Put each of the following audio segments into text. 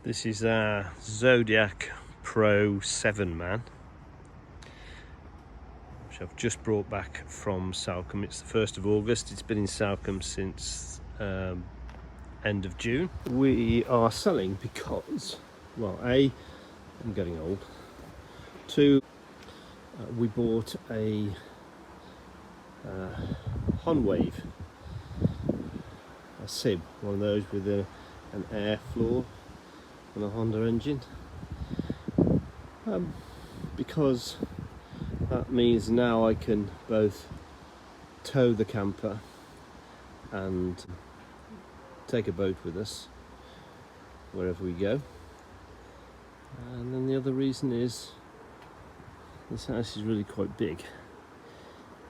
This is our Zodiac Pro 7-man, which I've just brought back from Salcombe. It's the 1st of August. It's been in Salcombe since end of June. We are selling because, well, A, I'm getting old. 2, we bought a Honwave, a Sib, one of those with an air floor and a Honda engine, because that means now I can both tow the camper and take a boat with us wherever we go. And then the other reason is this house is really quite big,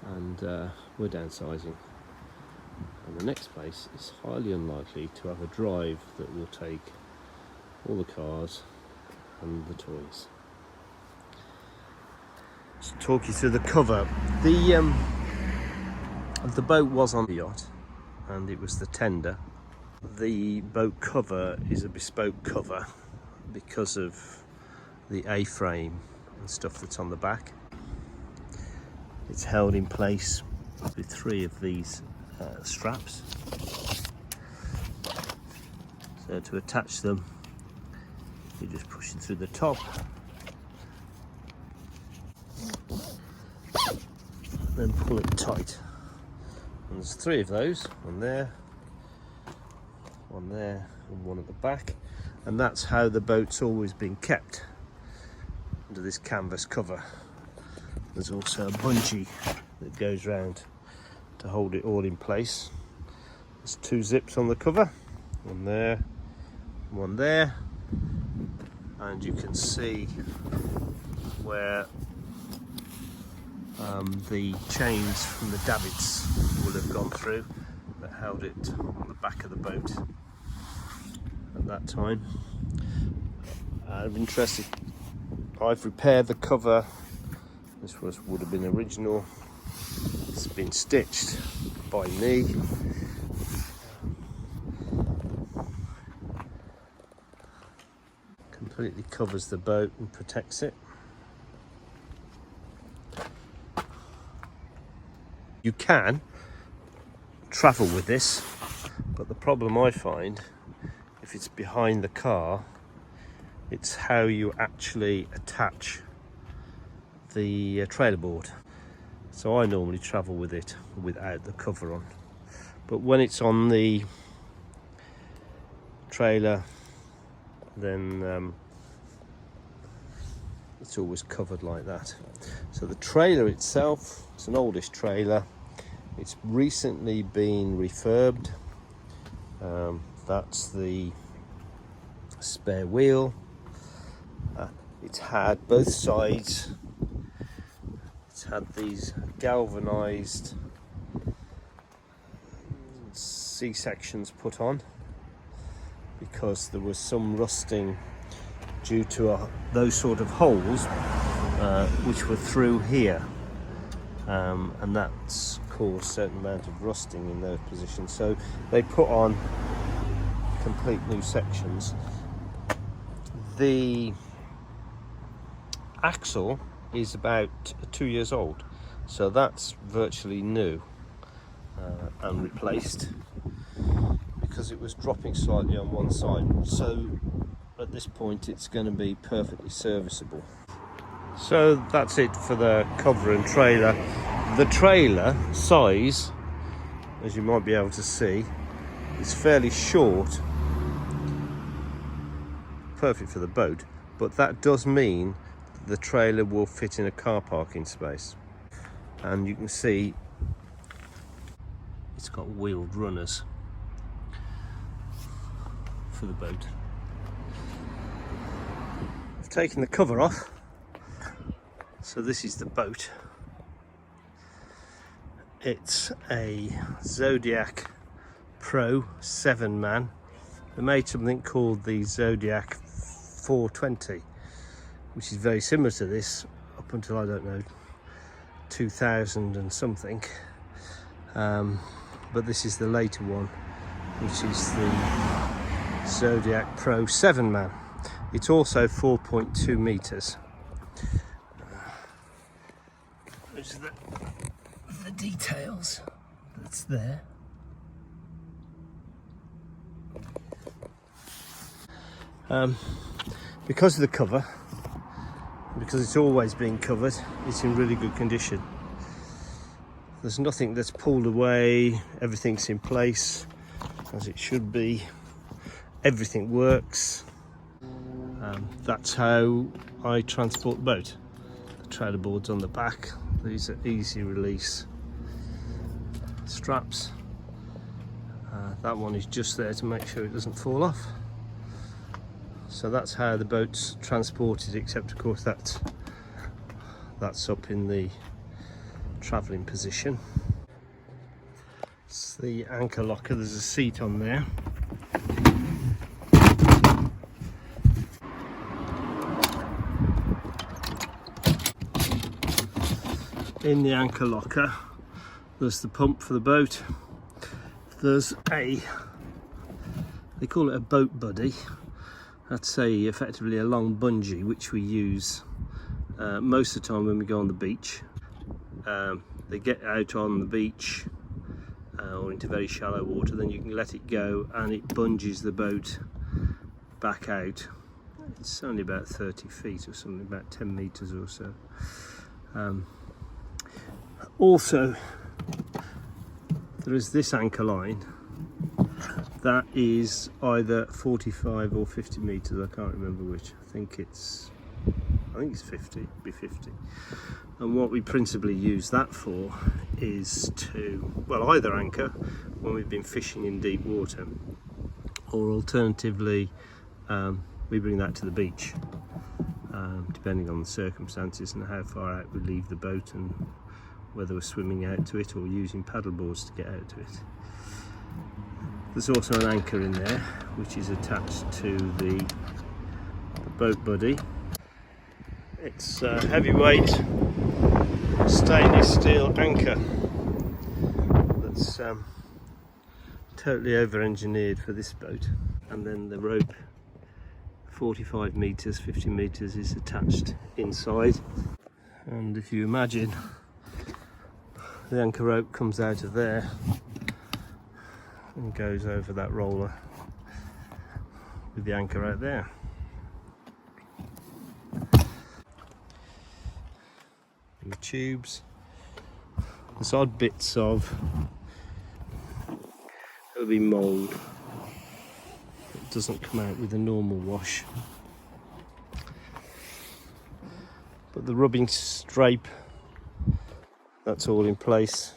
and we're downsizing, and the next place is highly unlikely to have a drive that will take all the cars and the toys. Let's talk you through the cover. The boat was on the yacht and it was the tender. The boat cover is a bespoke cover because of the A-frame and stuff that's on the back. It's held in place with 3 of these straps. So to attach them, you just push it through the top, and then pull it tight. And there's 3 of those, one there, and one at the back. And that's how the boat's always been kept, under this canvas cover. There's also a bungee that goes round to hold it all in place. There's 2 zips on the cover, one there, one there. And you can see where the chains from the davits would have gone through that held it on the back of the boat at that time. Out of interest, I've repaired the cover. This would have been original. It's been stitched by me. Completely covers the boat and protects it. You can travel with this, but the problem I find, if it's behind the car, it's how you actually attach the trailer board. So I normally travel with it without the cover on, but when it's on the trailer, then it's always covered like that. So the trailer itself, it's an oldish trailer. It's recently been refurbed. That's the spare wheel. It's had both sides. It's had these galvanized C-sections put on because there was some rusting due to those sort of holes which were through here, and that's caused a certain amount of rusting in those positions. So they put on complete new sections. The axle is about 2 years old, so that's virtually new and replaced because it was dropping slightly on one side. So at this point it's going to be perfectly serviceable. So that's it for the cover and trailer. The trailer size, as you might be able to see, is fairly short, perfect for the boat, but that does mean the trailer will fit in a car parking space. And you can see it's got wheeled runners for the boat. I've taken the cover off, so this is the boat. It's a Zodiac Pro 7-man. They made something called the Zodiac 420, which is very similar to this up until, I don't know, 2000 and something. But this is the later one, which is the Zodiac Pro 7-man. It's also 4.2 meters. Those are the details that's there. Because of the cover, because it's always been covered, it's in really good condition. There's nothing that's pulled away, everything's in place as it should be, everything works. That's how I transport the boat. The trailer board's on the back, these are easy release straps. That one is just there to make sure it doesn't fall off. So that's how the boat's transported, except of course that's up in the travelling position. It's the anchor locker, there's a seat on there. In the anchor locker there's the pump for the boat. There's they call it a boat buddy. That's effectively a long bungee which we use most of the time when we go on the beach. They get out on the beach or into very shallow water, then you can let it go and it bungees the boat back out. It's only about 30 feet or something, about 10 meters or so. Also, there is this anchor line that is either 45 or 50 meters, I can't remember which. I think it's 50, it'd be 50. And what we principally use that for is to, well, either anchor when we've been fishing in deep water, or alternatively we bring that to the beach, depending on the circumstances and how far out we leave the boat and whether we're swimming out to it or using paddle boards to get out to it. There's also an anchor in there which is attached to the boat buddy. It's a heavyweight stainless steel anchor that's totally over-engineered for this boat, and then the rope, 45 meters, 50 meters, is attached inside. And if you imagine, the anchor rope comes out of there and goes over that roller with the anchor out there. And the tubes, there's odd bits of, there'll be mould. It doesn't come out with a normal wash. But the rubbing stripe, that's all in place.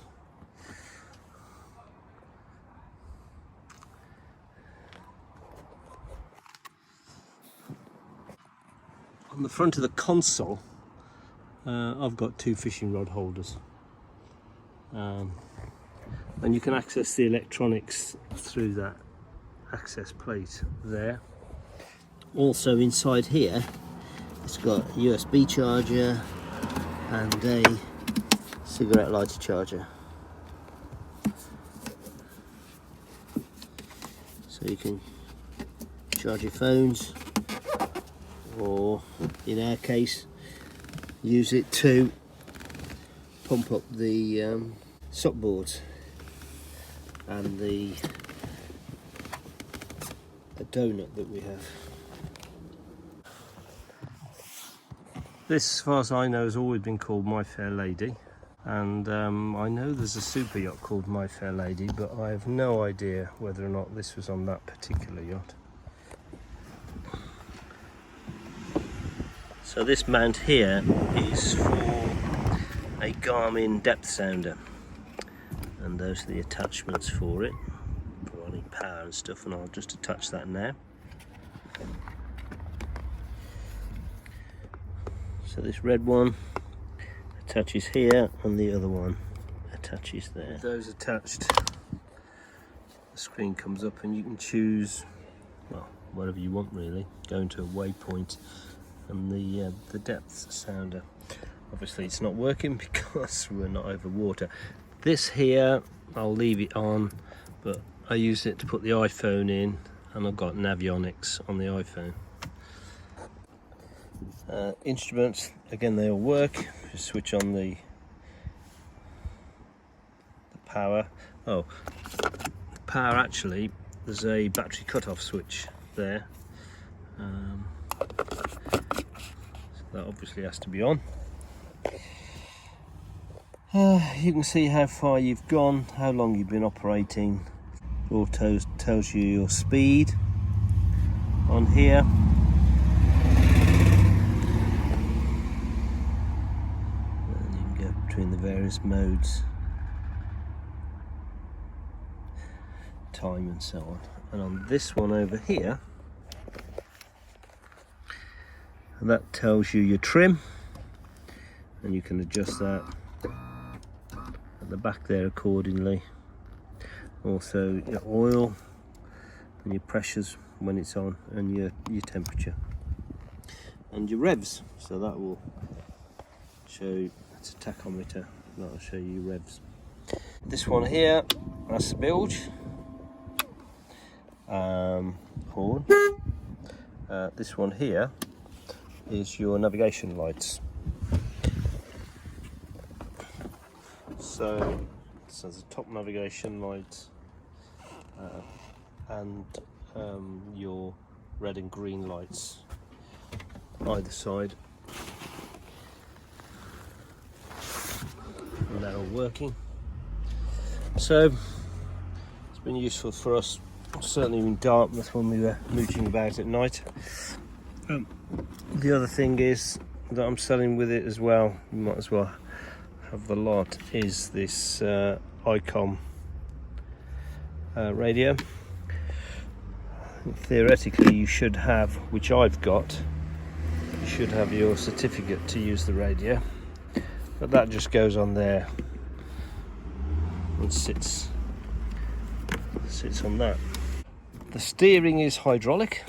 On the front of the console, I've got 2 fishing rod holders, and you can access the electronics through that access plate there. Also inside here, it's got a USB charger and a cigarette lighter charger, so you can charge your phones, or in our case use it to pump up the sock boards and the donut that we have. This, as far as I know, has always been called My Fair Lady, and I know there's a super yacht called My Fair Lady, but I have no idea whether or not this was on that particular yacht. So this mount here is for a Garmin depth sounder, and those are the attachments for it, providing power and stuff, and I'll just attach that now. So this red one attaches here and the other one attaches there. With those attached, the screen comes up and you can choose, well, whatever you want really, going to a waypoint and the depth sounder. Obviously it's not working because we're not over water. This here, I'll leave it on, but I use it to put the iPhone in and I've got Navionics on the iPhone. Instruments, again, they all work. You switch on the power. Oh, power, actually, there's a battery cut-off switch there. So that obviously has to be on. You can see how far you've gone, how long you've been operating. Auto tells you your speed on here. And you can go between the various modes, time and so on. And on this one over here, that tells you your trim, and you can adjust that at the back there accordingly. Also your oil and your pressures when it's on, and your temperature and your revs. So that will show you, it's a tachometer, that will show you your revs. This one here, that's the bilge, horn. This one here is your navigation lights. So the top navigation lights and your red and green lights either side, and they're all working. So it's been useful for us, certainly in Dartmouth when we were mooching about at night. The other thing is that I'm selling with it as well, you might as well have the lot, is this ICOM radio. Theoretically you should have, which I've got, you should have your certificate to use the radio, but that just goes on there and sits on that. The steering is hydraulic.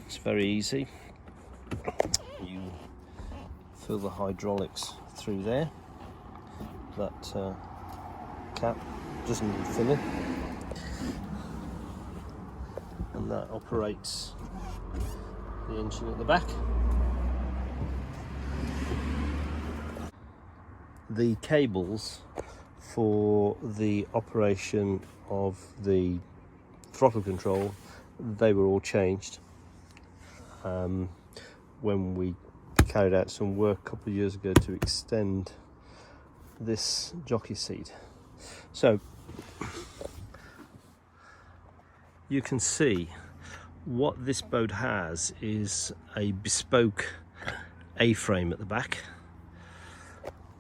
It's very easy. You fill the hydraulics through there. That cap doesn't need filling, and that operates the engine at the back. The cables for the operation of the throttle control, they were all changed when we carried out some work a couple of years ago to extend this jockey seat. So you can see what this boat has is a bespoke A-frame at the back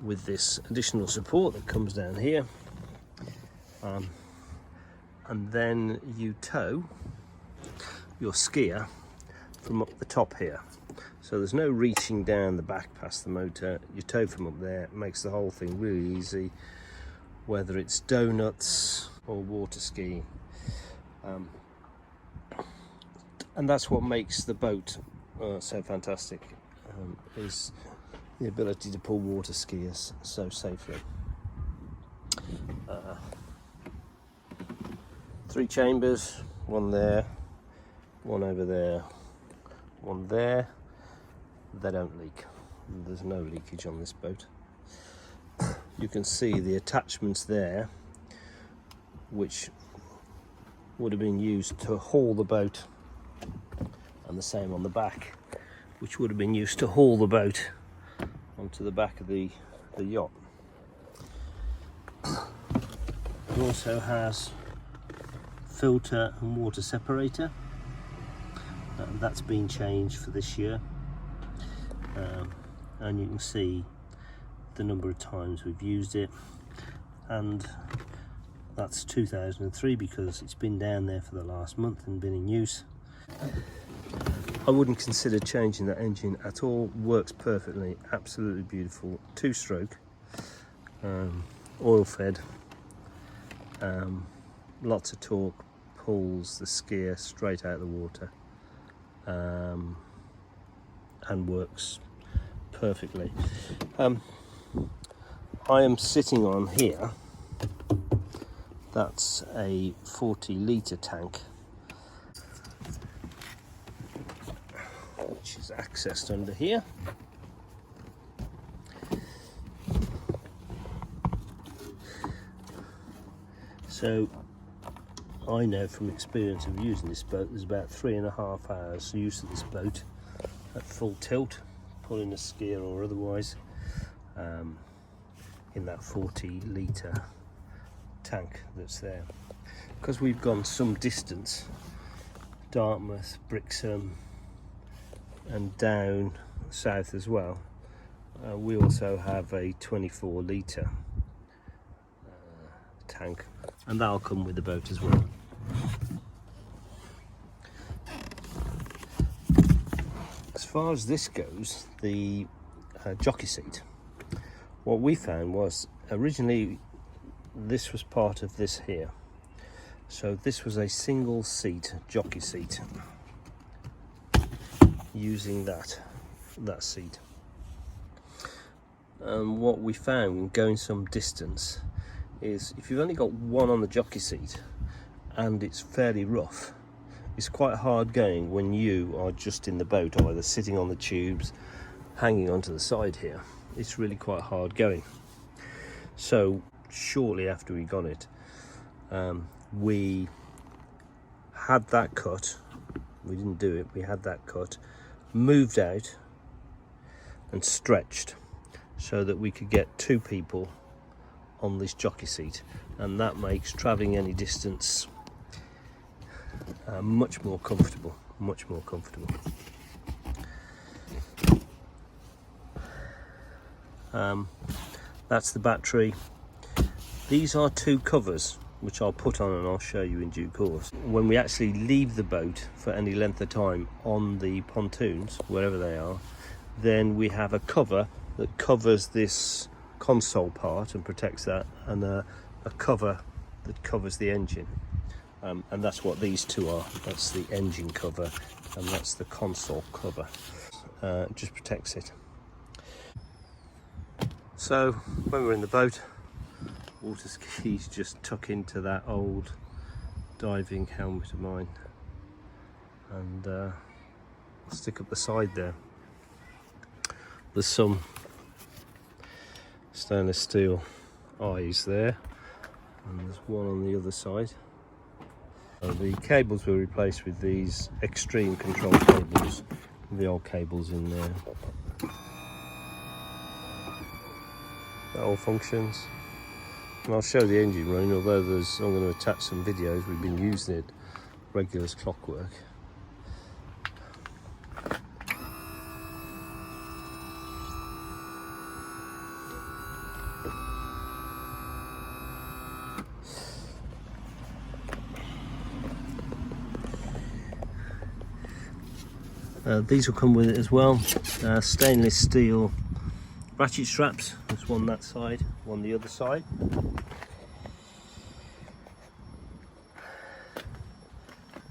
with this additional support that comes down here, and then you tow your skier from up the top here. So there's no reaching down the back past the motor. You tow from up there. It makes the whole thing really easy, whether it's donuts or water skiing. And that's what makes the boat so fantastic, is the ability to pull water skiers so safely. 3 chambers, one there, one over there, one there. They don't leak. There's no leakage on this boat. You can see the attachments there, which would have been used to haul the boat, and the same on the back, which would have been used to haul the boat onto the back of the yacht. It also has filter and water separator. That's been changed for this year, and you can see the number of times we've used it, and that's 2003 because it's been down there for the last month and been in use. I wouldn't consider changing that engine at all. Works perfectly, absolutely beautiful. 2-stroke, oil fed, lots of torque, pulls the skier straight out of the water, and works perfectly. I am sitting on here That's a 40-litre tank, which is accessed under here. So I know from experience of using this boat, there's about 3.5 hours use of this boat at full tilt, pulling a skier or otherwise, in that 40-litre tank that's there. Because we've gone some distance, Dartmouth, Brixham and down south as well, we also have a 24-litre tank, and that'll come with the boat as well. As far as this goes, the jockey seat, what we found was originally this was part of this here. So this was a single seat jockey seat, using that seat. And what we found going some distance is if you've only got one on the jockey seat and it's fairly rough, it's quite hard going when you are just in the boat, either sitting on the tubes, hanging onto the side here. It's really quite hard going. So shortly after we got it, we had that cut. We didn't do it, we had that cut, moved out and stretched so that we could get 2 people on this jockey seat, and that makes travelling any distance much more comfortable. That's the battery. These are 2 covers which I'll put on and I'll show you in due course. When we actually leave the boat for any length of time on the pontoons, wherever they are, then we have a cover that covers this console part and protects that, and a cover that covers the engine. And that's what these 2 are. That's the engine cover and that's the console cover. It just protects it. So when we're in the boat, water skis just tuck into that old diving helmet of mine and stick up the side there. There's some stainless steel eyes there, and there's one on the other side. The cables were replaced with these extreme control cables, the old cables in there. That all functions. And I'll show the engine running, although I'm going to attach some videos. We've been using it regular as clockwork. These will come with it as well. Stainless steel ratchet straps. There's one that side, one the other side.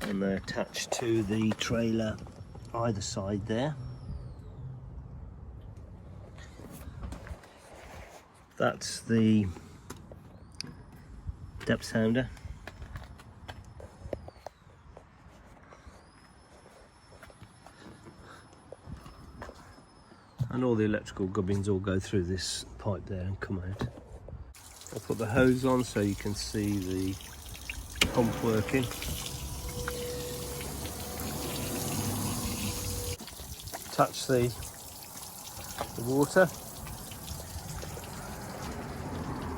And they're attached to the trailer either side there. That's the depth sounder. And all the electrical gubbins all go through this pipe there and come out. I'll put the hose on so you can see the pump working. Touch the water.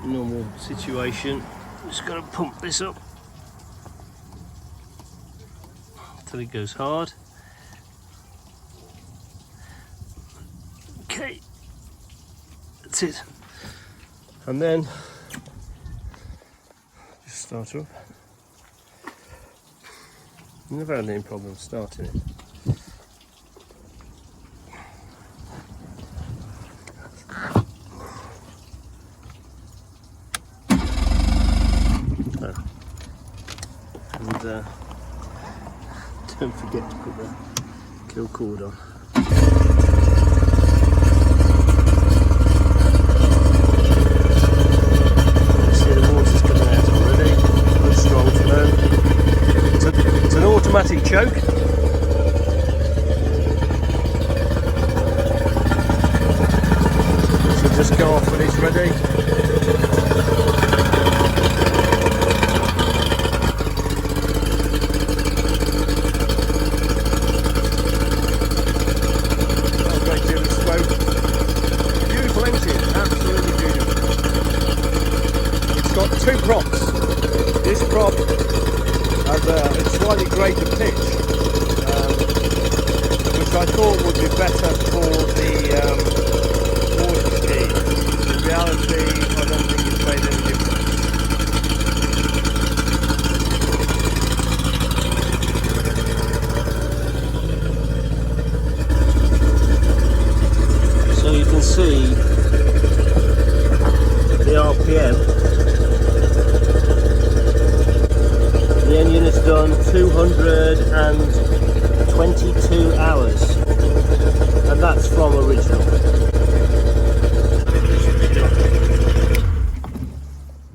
Normal situation. I'm just going to pump this up until it goes hard. Okay, that's it. And then just start her up. Never had any problem starting it. And don't forget to put the kill cord on. See, the water's coming out already. will just go off when it's ready. Not a great deal of smoke. Beautiful engine, absolutely beautiful. It's got two props. This prop has a slightly greater pitch, which I thought would be better for the water ski. In reality, I don't think it's made any difference. So you can see the RPM. The engine has done 222 hours, and that's from original.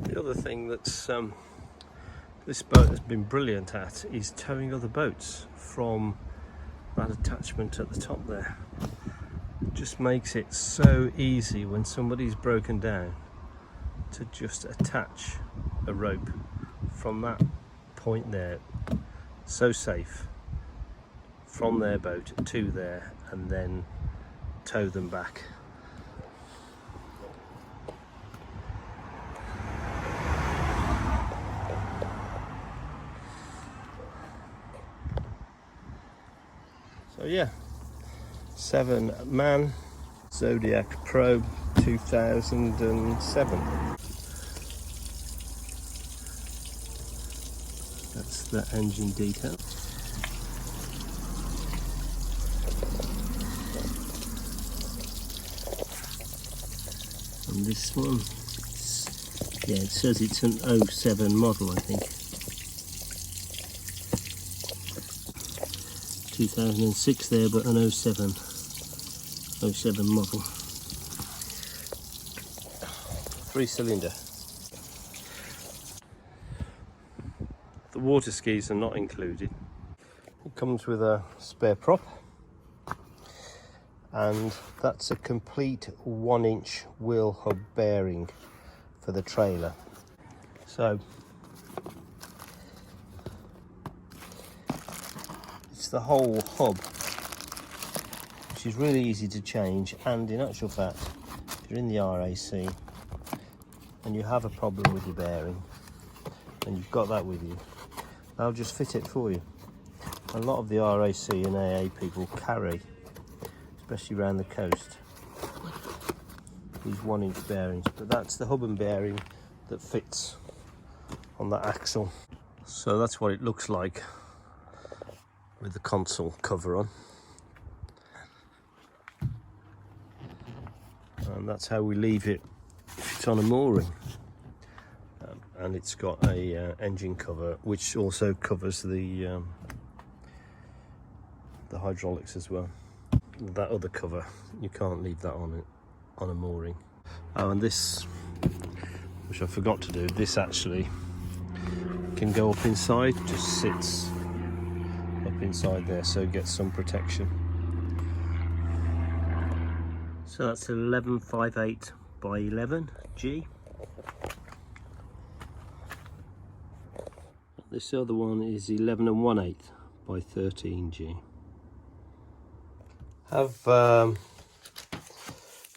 The other thing that's this boat has been brilliant at is towing other boats from that attachment at the top there. It just makes it so easy when somebody's broken down to just attach a rope from that point there, so safe, from their boat to there, and then tow them back. So yeah, 7-man Zodiac Pro 2007. That's the engine detail. And this one, yeah, it says it's an 07 model, I think. 2006 there, but an 07 model. 3-cylinder. The water skis are not included. It comes with a spare prop, and that's a complete 1-inch wheel hub bearing for the trailer. So it's the whole hub, which is really easy to change, and in actual fact, if you're in the RAC and you have a problem with your bearing and you've got that with you, they'll just fit it for you. A lot of the RAC and AA people carry, especially around the coast, these 1-inch bearings, but that's the hub and bearing that fits on that axle. So that's what it looks like with the console cover on, and that's how we leave it if it's on a mooring. And it's got a engine cover, which also covers the hydraulics as well. That other cover, you can't leave that on a mooring. Oh, and this, which I forgot to do, this actually can go up inside, just sits up inside there, so it gets some protection. So that's 1158 by 11 G. This other one is 11 1/8 by 13 G. Have the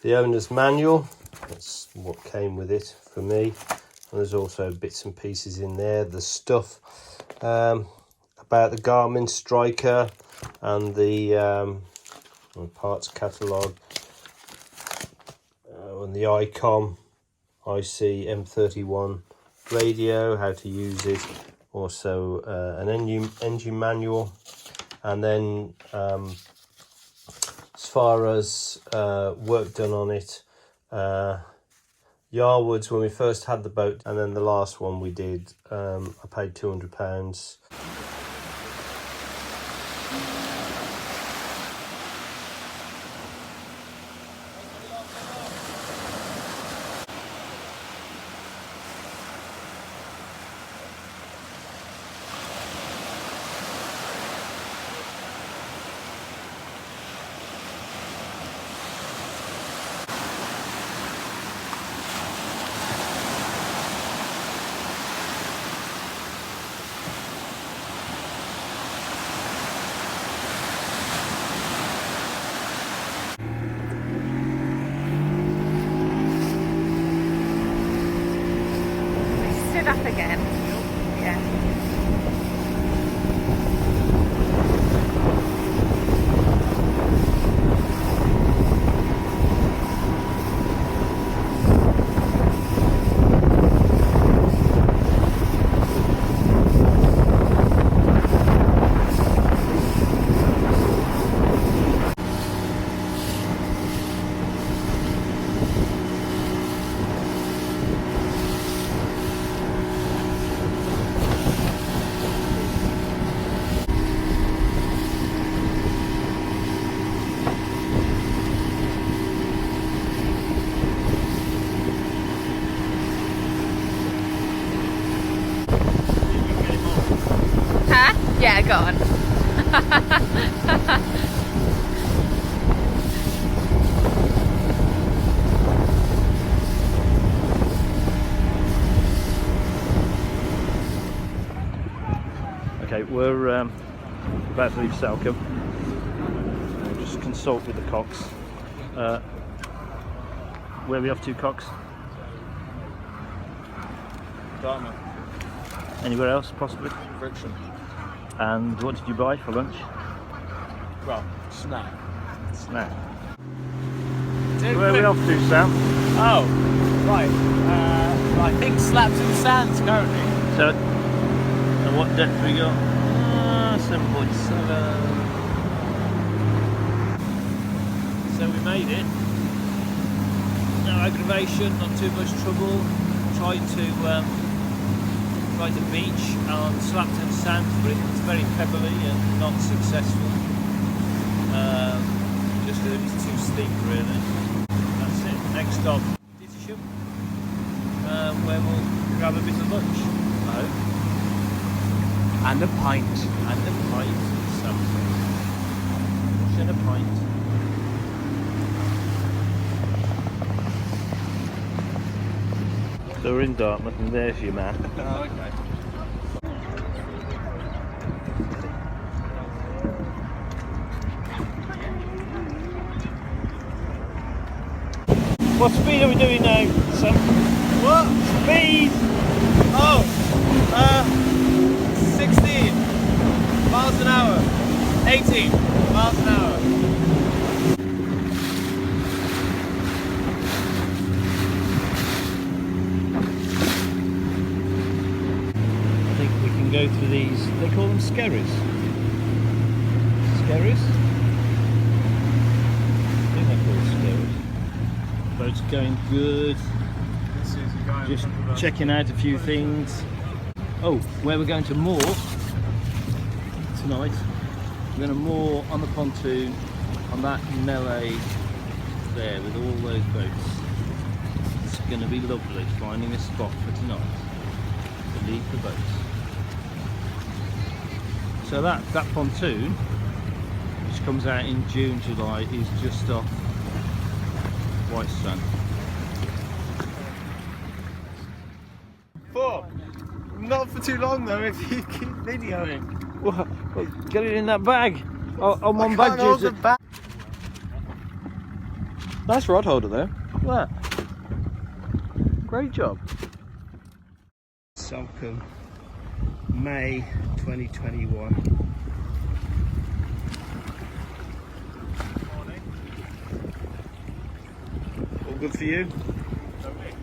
owner's manual. That's what came with it for me. And there's also bits and pieces in there. The stuff about the Garmin Striker and the parts catalogue, and the ICOM IC M31 radio, how to use it. Also an engine manual, and then as far as work done on it, Yarwoods when we first had the boat, and then the last one we did, I paid £200. Go on. Okay, we're about to leave Salcombe. We'll just consult with the cocks. Where are we off to, Cox? Dartmouth. Anywhere else, possibly? Friction. And what did you buy for lunch? Well, snack. Snack. Where are we off to, Sam? Oh, right. I think Slapton Sands currently. So, and what depth we got? 7.7. So we made it. No aggravation, not too much trouble. Tried to beach on Slapton Sands, but it's very pebbly and not successful. Just that it's too steep, really. That's it. Next stop, Ditcham, where we'll grab a bit of lunch, I hope. And a pint. And a pint, something. Lunch and a pint. So we're in Dartmouth, and there's your map. Oh, okay. What speed are we doing now, Sam? What? Speed! Oh, 16 miles an hour. 18 miles an hour. I think we can go through these, they call them skerries. Skerries? I think they're called skerries. Boat's going good. Just checking out a few things. Oh, where we're going to moor tonight. We're going to moor on the pontoon on that melee there with all those boats. It's going to be lovely finding a spot for tonight to leave the boats. So that pontoon, which comes out in June, July, is just off White Strand. 4. Not for too long though if you keep videoing. Well, get it in that bag. On one bag, hold the bag. Nice rod holder though. Look at that. Great job. Salcombe, May 2021. All good for you? Okay.